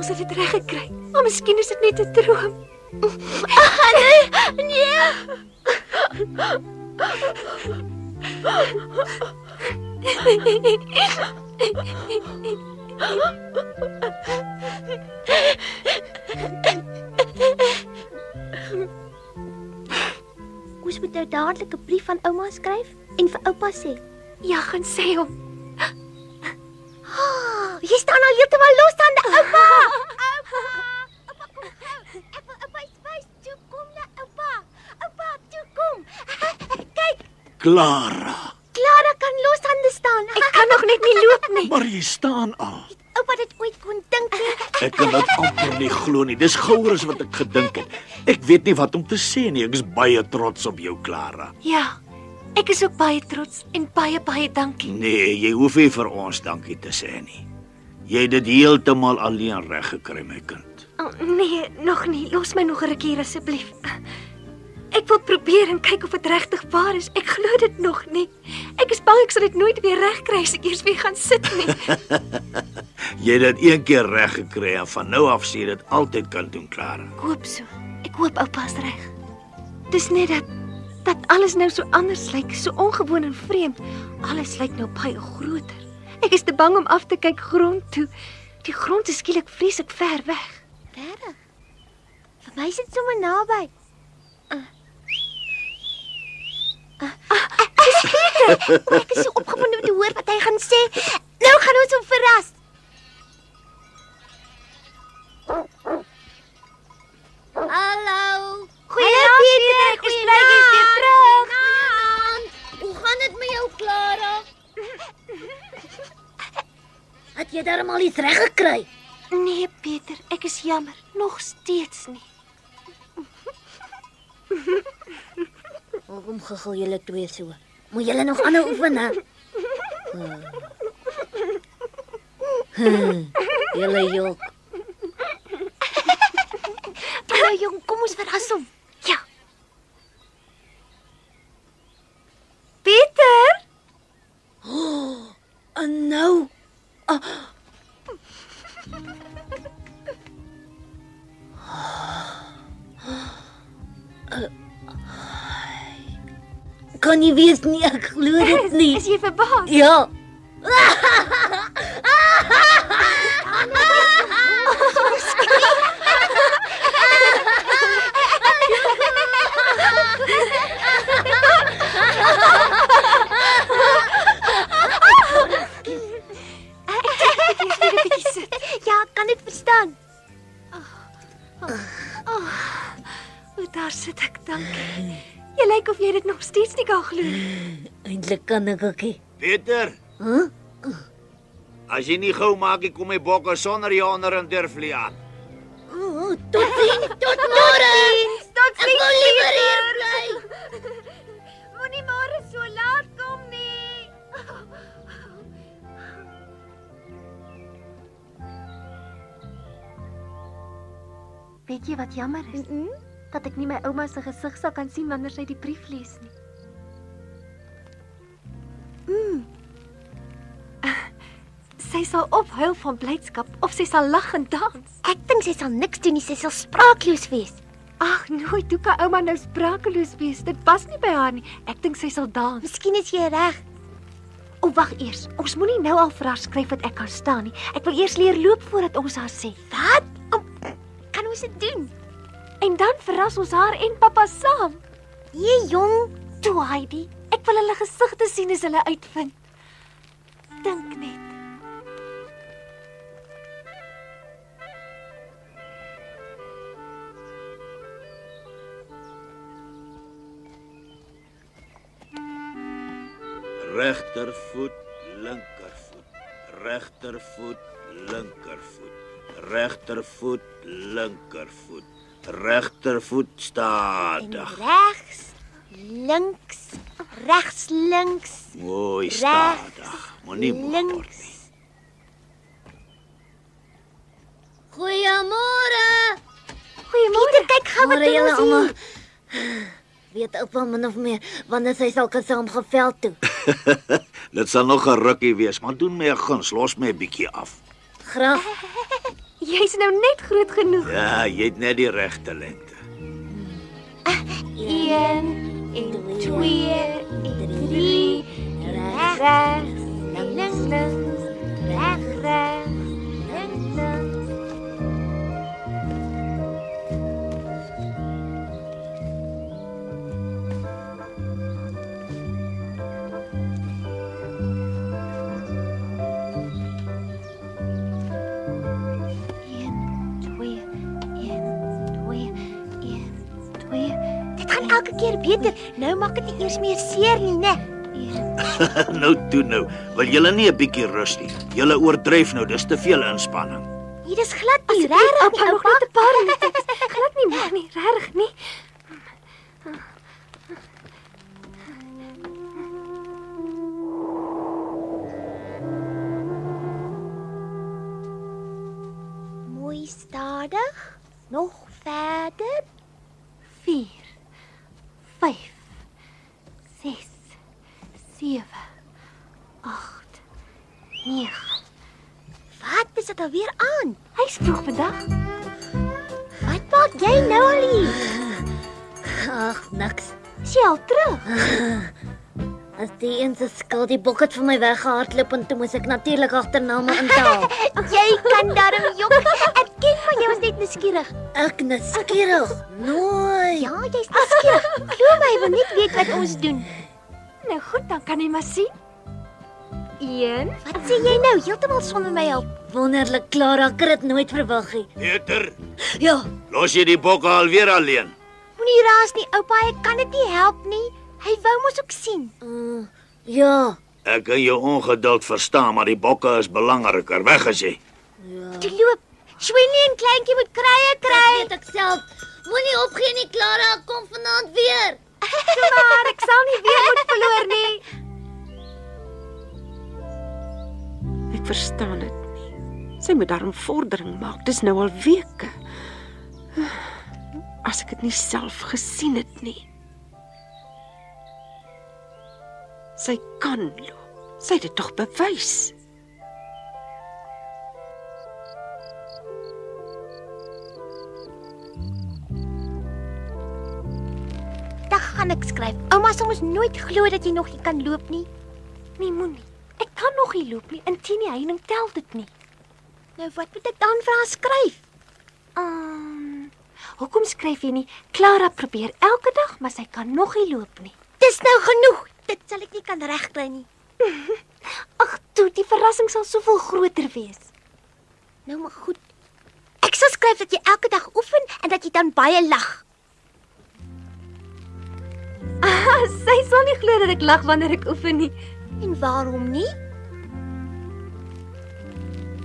Ons het dit reg gekry. Maar miskien is dit net 'n droom. Ons moet nou dadelik 'n brief van ouma skryf en vir oupa sê. Ja, gaan sê hom. Jy staan al heeltemal los aan die oupa. Oupa kom gou. Oupa is wys, toe kom na oupa. Oupa, toe kom. Kyk, Clara kan loshande staan. Ek kan nog net nie loop nie. maar jy staan al. Oupa dit ooit kon dink nie. Ek kan dit amper nie glo nie. Dis gouer as wat ek gedink het. Ek weet nie wat om te sê nie. Ek is baie trots op jou, Clara. Ja, ek is ook baie trots en baie dankie. Nee, jy hoef nie vir ons dankie te sê nie. Jy het dit heeltemal alleen reg gekry, my kind. Oh, nee, nog nie. Los my nog 'n rukkie asseblief. Ek wil probeer en kyk of dit regtig waar is. Ek glo dit nog nie. Ek is bang ek sal dit nooit weer regkry as ek eers weer gaan sit nie. Jy het dit een keer reg gekry en van nou af sê jy dit altyd kan doen, Clara. Ek hoop so. Ek hoop oupa is reg. Dis net dat alles nou so anders lyk, so ongewoon en vreemd. Alles lyk nou baie groter. Ek is te bang om af te kyk grond toe. Die grond is skielik vreeslik ver weg. Regtig? Vir my is dit sommer naby. Ek is so opgewonde om te hoor wat hy gaan sê. Nou gaan ons hom verras. Hallo. Goeiedag Pieter, ek is bly jy's weer terug. Hoe gaan dit met jou, Clara? Het jy darmal iets reg gekry? Nee Pieter, ek is jammer, nog steeds nie. Hoekom gegil julle twee so? Moet julle nog aanhou oefen, hè? Julle jok. Ja, jong, kom ons verras hom. Ja. Pieter? En nou? Kan jy wees nie, ek glo dit nie. Is jy verbaas? Ja. Ja, kan dit verstaan. Daar sit ek, dankie. Jy lyk of jy dit nog steeds nie kan glo. Eintlik kan ek ook nie. Peter, as jy nie gou maak, ek kom my bokke sonder jou onder en durf vlie aan. Tot ziens, tot môre. Tot Ek wil liever hier bly. Moenie môre so laat kom nie. Weet jy wat jammer is? Dat ek nie my ouma se gesig sal kan sien wanneer sy die brief lees nie. Sy sal ophuil van blydskap of sy sal lag en dans. Ek dink sy sal niks doen nie, sy sal spraakloos wees. Ag, nooit hoe kan ouma nou sprakeloos wees? Dit pas nie by haar nie. Ek dink sy sal dans. Miskien is jy reg. O, wag eers. Ons moenie nou al vir haar skryf wat ek kan staan nie. Ek wil eers leer loop voordat ons haar sê. Wat? Kan ons dit doen? En dan verras ons haar en pappa saam. Jy jong. Toe Heidi, ek wil hulle gesigte sien as hulle uitvind. Dink net. Regtervoet, linkervoet. Regtervoet, linkervoet. Regtervoet, linkervoet. Regtervoet stadig. Regs, links, regs, links. Mooi stadig. Moenie moeg word nie. Goeiemôre. Goeiemôre. Pieter, kyk gou wat Môre doen julle ons almal. hier. Weet oupa min of meer wanneer sy sal saam geveld toe. Dit sal nog 'n rukkie wees, maar doen my 'n guns, los my 'n bietjie af. Graag. Jy's nou net groot genoeg. Ja, jy het net die regte lengte. 1 en 2 en 3 regs, links, reg, links. Elke keer beter. Nou maak dit nie eers meer seer nie, né? Nou toe nou. Wil julle nie 'n bietjie rus nie? Julle oordryf nou, dis te veel inspanning. Nee, dis glad nie regtig nie, Oupa, nog oupa. net 'n paar minute. Glad nie mag nie, regtig nie. Mooi stadig. Nog verder. 4 5 6 7 8 9. Wat is dit alweer aan? Hy's vroeg vandag. Wat maak jy nou al hier? Ag, niks. Is jy al terug? As die een se skuld die bok het vir my weggehardloop en toe moes ek natuurlik agterna my intaal. Jy kan darm jok. Ek ken maar jy was net nuuskierig. Ek nuuskierig. Nooit. Ja, jy's nuuskierig. Glo my, wil net weet wat ons doen. Nou goed, dan kan jy maar sien. 1 Wat sê jy nou? Heeltemal sonder my hulp. Wonderlik, Clara, ek het dit nooit verwag nie. Peter, Ja, los jy die bokke alweer alleen? Moenie raas nie, oupa, ek kan dit nie help nie. Hy wou mos ook sien. ja. Ek kan jou ongeduld verstaan, maar die bokke is belangriker. Weg as jy. Toe loop. Swinnie en kleintjie moet krye kry. Weet ek self. Moenie opgee nie, Clara, ek kom vanaand weer. Maar ek sal nie weer moet verloor nie. Ek verstaan dit nie. Sy moet daarom vordering maak. Dis nou al weke. As ek dit nie self gesien het nie. Sy kan loop. Sy het dit tog bewys. Dan gaan ek skryf. Ouma sal mos nooit glo dat jy nog nie kan loop nie. Nee, moenie. Ek kan nog nie loop nie. Intien die heining tel dit nie. Nou wat moet ek dan vir haar skryf? Hoekom skryf jy nie? Clara probeer elke dag, maar sy kan nog nie loop nie. Dis nou genoeg. Dit sal ek nie kan regkry nie. Ag, toe, die verrassing sal soveel groter wees. Nou maar goed. Ek sal skryf dat jy elke dag oefen en dat jy dan baie lag. Sy sal nie glo dat ek lag wanneer ek oefen nie. En waarom nie?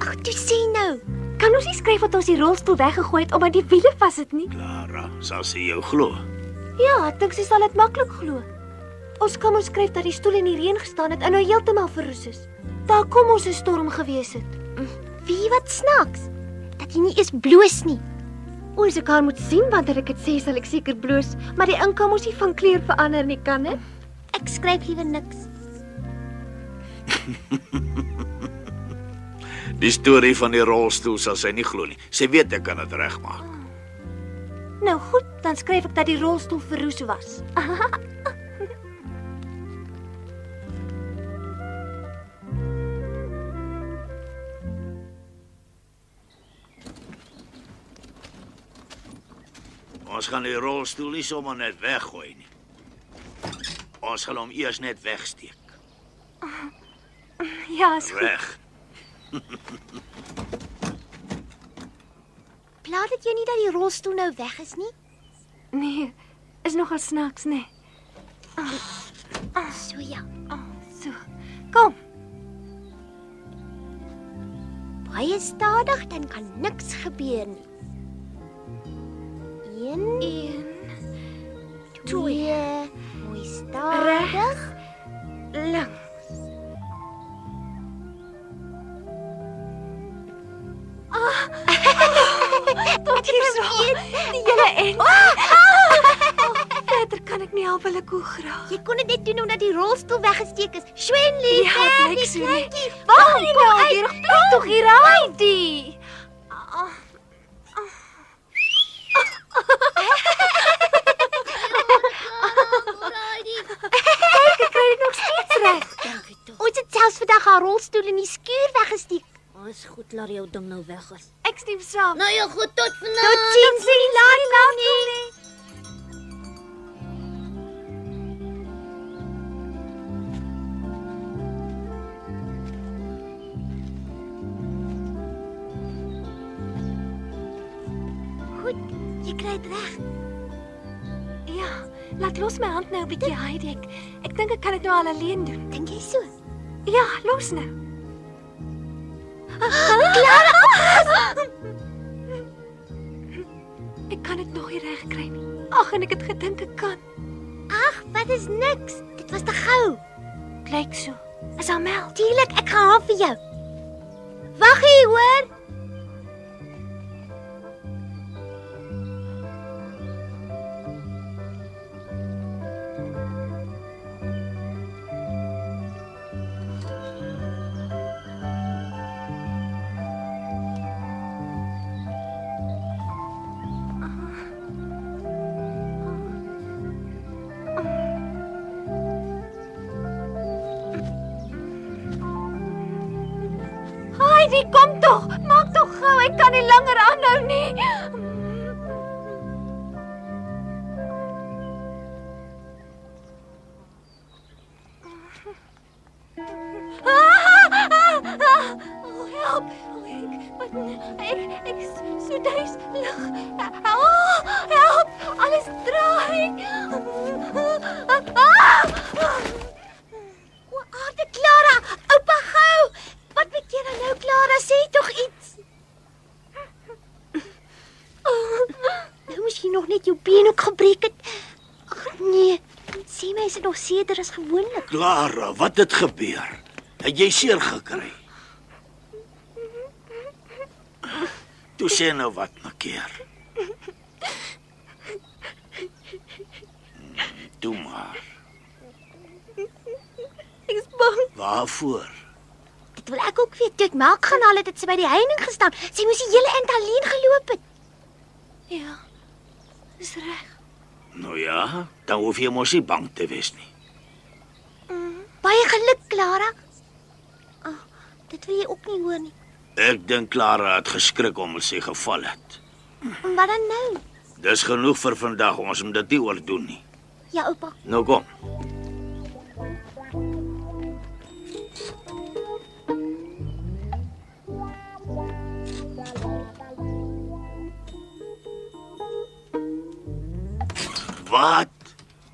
Ag, toe sê nou. Kan ons nie skryf dat ons die rolstoel weggegooi het omdat die wiele vas het nie? Clara, sal sy jou glo? Ja, ek dink sy sal dit maklik glo. Ons kan mos skryf dat die stoel in die reën gestaan het en nou heeltemal verroes is. Daar kom ons 'n storm gewees het. Wie wat snaaks? Dat jy nie eens bloos nie. Ons ek kan moet sien wanneer ek dit sê sal ek seker bloos, maar die ink kan mos nie van kleur verander nie, kan dit? Ek skryf liewer niks. Die storie van die rolstoel sal sy nie glo nie. Sy weet ek kan dit regmaak. Nou goed, dan skryf ek dat die rolstoel verroes was. Ons gaan die rolstoel nie sommer net weggooi nie. Ons gaan hom eers net wegsteek. Ja, is goed. Reg. Pla dit jy nie dat die rolstoel nou weg is nie? Nee, is nogal snaaks, nee. So ja. So. Kom. Baie stadig, dan kan niks gebeur nie. 1 2 mooi stadig. Langs. Tot hier so. Die hele end. Verder kan ek nie help wil ek hoe graag. Jy kon dit net doen omdat die rolstoel weggesteek is. Swinlie, Ja, dit lyk so nie. kleintjie. Wag nie nou, hier bly tog hier uit die. rolstoel in die skuur weggesteek. Ons goed laat jou ding nou weg is. Ek stem saam. Nou ja, goed tot Tot vanaand. sins, laat nie. Goed, jy kry dit reg. Ja, laat los my hand nou 'n bietjie, Heidi. Ek dink ek kan dit nou al alleen doen. Dink jy so? Ja, los nou. Ek kan dit nog nie reg kry nie. Ag, en ek het gedink ek kan. Ag, wat is niks. Dit was te gou. Lyk so. Is Amel? Tuurlik, ek gaan haar vir jou. Wag hier, hoor. Heidi, kom tog. Maak tog gou. Ek kan nie langer aanhou nie. Oh, help. Ek so duiselig. Help. Alles draai. O, aarde Clara, oupa gou. Wat maak jy nou, Clara? Sê tog iets. Nou moes jy nog net jou been ook gebreek het. Ag nee, sê my is dit nog seerder as gewoonlik. Clara, wat het gebeur? Het jy seer gekry? Toe sê nou wat, Makeer. Toe maar. Ek is bang. Waarvoor? Dit wil ek ook weet. Toe ek melk gaan haal het sy by die heining gestaan. Sy moes die hele eind alleen geloop het. Ja. Dis reg. Nou ja, dan hoef jy mos nie bang te wees nie. Baie geluk, Clara. Dit wil jy ook nie hoor nie. Ek dink Clara het geskrik omdat sy geval het. En wat dan nou? Dis genoeg vir vandag, ons moet dit nie oordoen nie. Ja, oupa. Nou kom. Wat?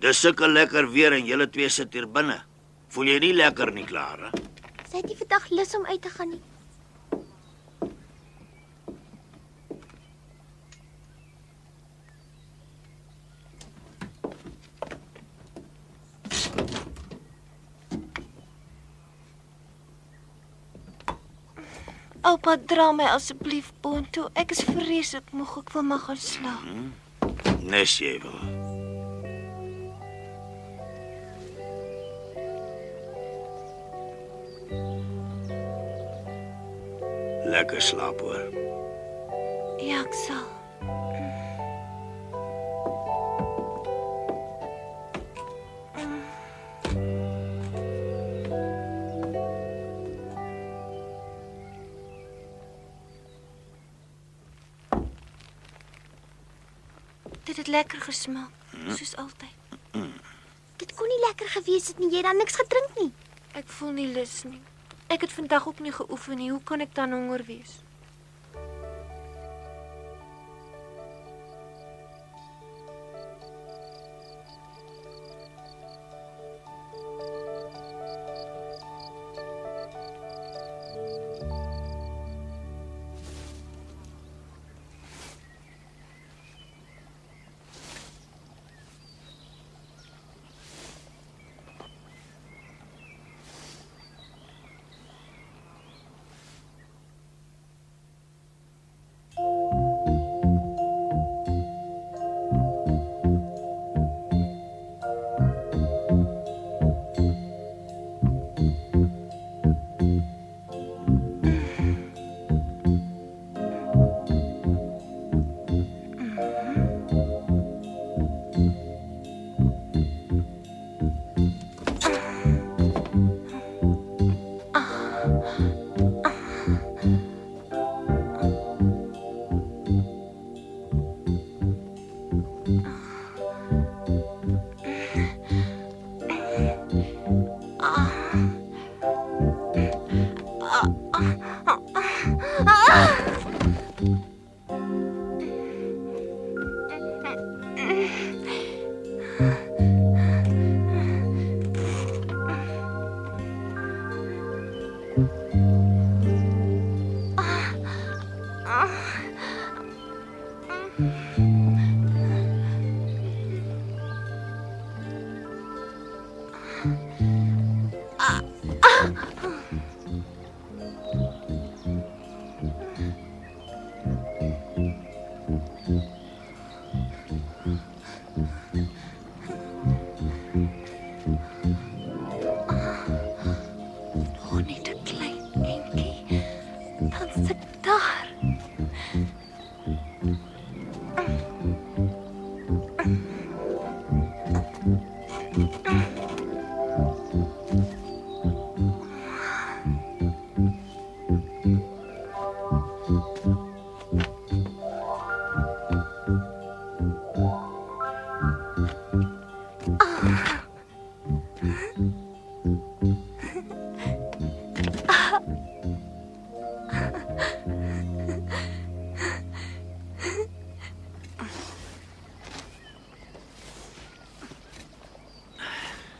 Dis sulke lekker weer en julle twee sit hier binne. Voel jy nie lekker nie, Clara? Sy het nie vandag lus om uit te gaan nie. Oupa, dra my asseblief boontoe. Ek is vreeslik moeg. Ek wil maar gaan slaap. Nes jy wil. Lekker slaap hoor. Ja, ek sal. Dit het lekker gesmaak, soos altyd. Dit kon nie lekker gewees het nie. Jy het dan niks gedrink nie. Ek voel nie lus nie. Ek het vandag ook nie geoefen nie. Hoe kan ek dan honger wees? Oh, net 'n klein entjie. Dan sit daar.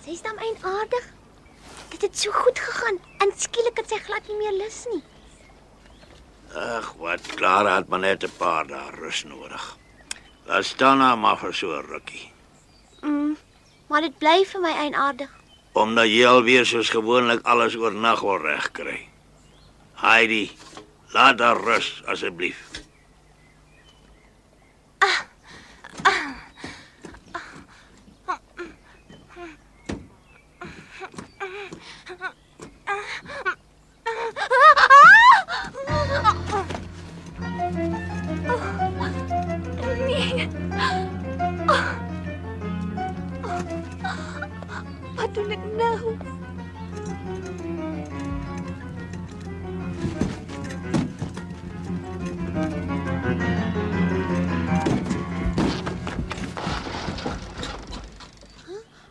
Sy is dan eienaardig. Dit het so goed gegaan en skielik het sy glad nie meer lus nie. Ag, wat Clara het maar net 'n paar dae rus nodig. Laat staan nou maar vir so 'n rukkie. Maar dit bly vir my eienaardig. Omdat jy alweer soos gewoonlik alles oornag wil regkry. Heidi, laat haar rus asseblief. Nee. Wat doen ek nou?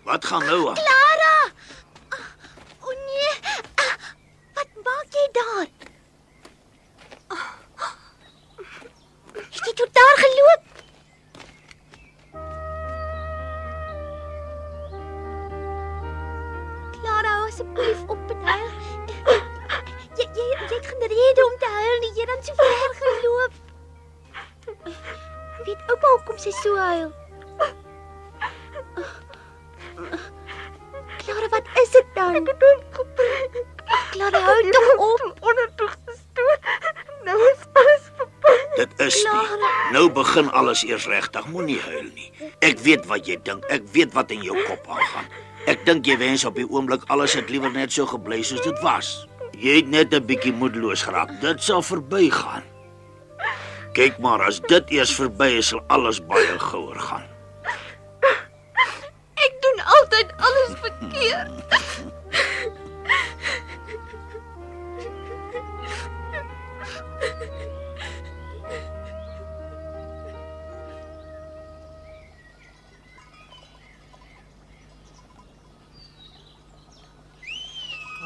Wat gaan nou aan? Clara! O nee. Wat maak jy daar? Het jy tot daar geloop? Clara, asseblief op en huil. Jy het geen rede om te huil nie. Jy het dan so ver geloop. Weet oupa hoekom sy so huil? Clara, wat is dit dan? Ek het hom gebreek. Clara, hou tog op. Onder toe gestoot. Nou is alles verby. Dit is nie. Nou begin alles eers regtig. Moenie huil nie. Ek weet wat jy dink. Ek weet wat in jou kop aangaan. Ek dink jy wens op die oomblik alles het liewer net so gebly soos dit was. Jy het net 'n bietjie moedeloos geraak. Dit sal verbygaan. Kyk maar, as dit eers verby is, sal alles baie gouer gaan. Ek doen altyd alles verkeerd.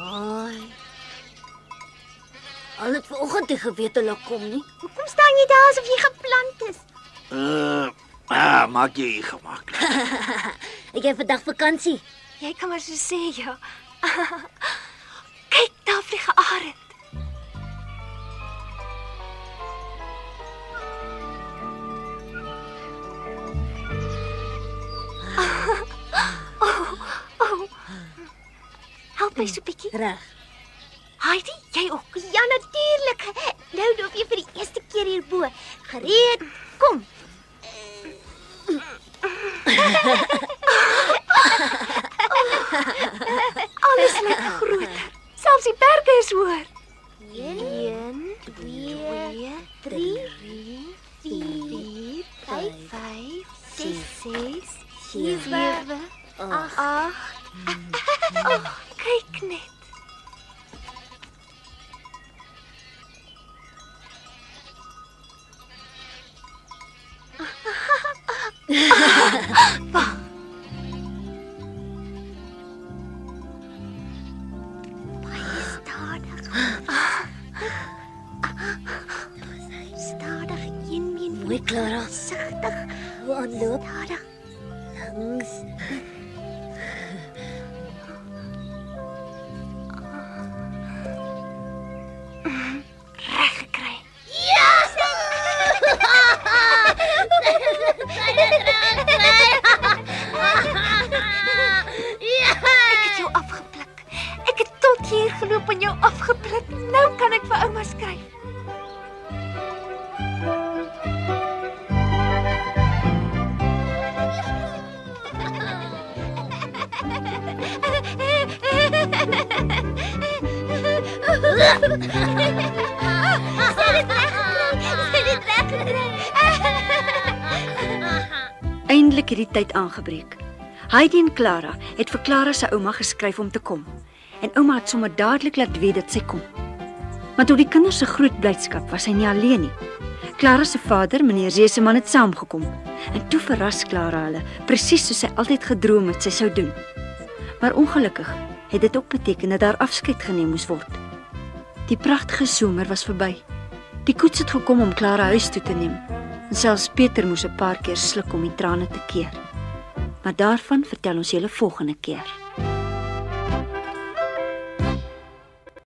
Ai. Al het vanoggend nie geweet hulle kom nie. Hoekom staan jy daar asof jy geplant is? Maak jy gemaklik. Ek het vandag vakansie. Jy kan maar so sê, ja. Kyk, daar vlieg 'n arend. Help my so 'n bietjie. Reg. Heidi, jy ook? Ja, natuurlik. Nou loop jy vir die eerste keer hierbo. Gereed? Kom. Alles lyk groter. Selfs die berge is hoër. 1, 2, 3, 4, 5, 6, 7, 8. Kyk net. Stadig, een Mooi, Clara. sigtig. Hoe aanloop? Stadig. Langs. Reg gekry. Ja! Eindelik het die tyd aangebreek. Heidi en Clara het vir Clara se ouma geskryf om te kom. En ouma het sommer dadelik laat weet dat sy kom. Maar tot die kinders se groot blydskap was sy nie alleen nie. Clara se vader, meneer Zeseman, het saamgekom. En toe verras Clara hulle, presies soos sy altyd gedroom het sy sou doen. Maar ongelukkig het dit ook beteken dat daar afskeid geneem moes word. Die pragtige somer was verby. Die koets het gekom om Clara huis toe te neem. En selfs Peter moes 'n paar keer sluk om die trane te keer. Maar daarvan vertel ons julle volgende keer.